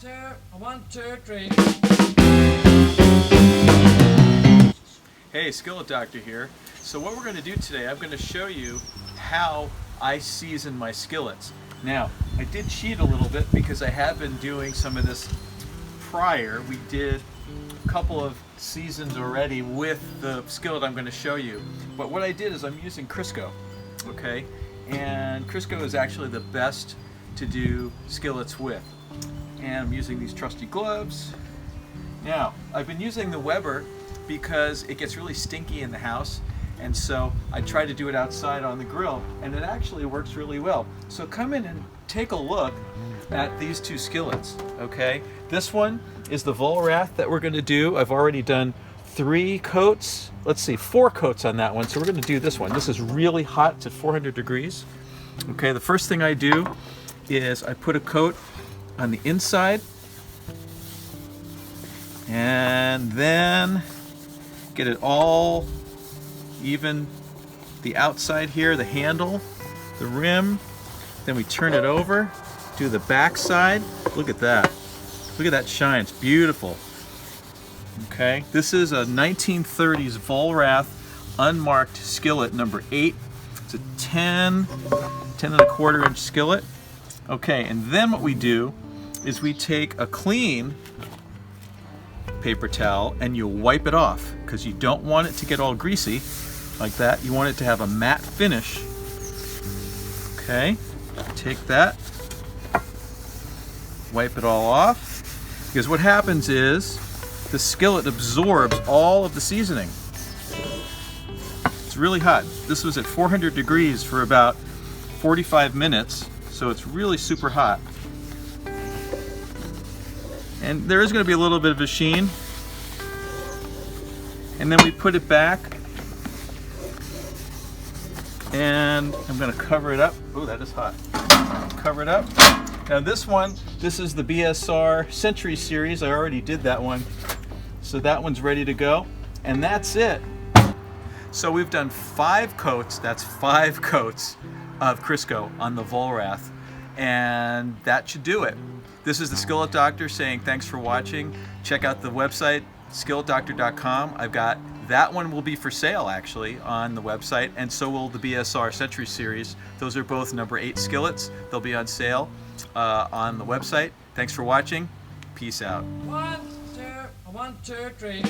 One, two, three. Hey, Skillet Doctor here. So what we're going to do today, I'm going to show you how I season my skillets. Now, I did cheat a little bit because I have been doing some of this prior. We did a couple of seasons already with the skillet I'm going to show you. But what I did is I'm using Crisco, okay? And Crisco is actually the best to do skillets with. And I'm using these trusty gloves. Now, I've been using the Weber because it gets really stinky in the house, and so I try to do it outside on the grill, and it actually works really well. So come in and take a look at these two skillets, okay? This one is the Vollrath that we're going to do. I've already done 4 coats on that one, so we're going to do this one. This is really hot, it's at 400 degrees. Okay, the first thing I do is I put a coat on the inside, and then get it all even, the outside here, the handle, the rim. Then we turn it over, do the back side. Look at that. Look at that shine, it's beautiful. Okay, this is a 1930s Vollrath unmarked skillet number 8. It's a 10 1/4 inch skillet. Okay, and then what we do is we take a clean paper towel and you wipe it off, because you don't want it to get all greasy like that. You want it to have a matte finish. Okay, take that, wipe it all off, because what happens is the skillet absorbs all of the seasoning. It's really hot. This was at 400 degrees for about 45 minutes, so it's really super hot. And there is going to be a little bit of a sheen. And then we put it back, and I'm going to cover it up. Oh, that is hot. Cover it up. Now this is the BSR Century Series. I already did that one. So that one's ready to go. And that's it. So we've done 5 coats. That's 5 coats of Crisco on the Vollrath. And that should do it. This is the Skillet Doctor saying thanks for watching. Check out the website, skilletdoctor.com. I've got that one will be for sale actually on the website, and so will the BSR Century Series. Those are both number 8 skillets. They'll be on sale on the website. Thanks for watching. Peace out. One, two, three.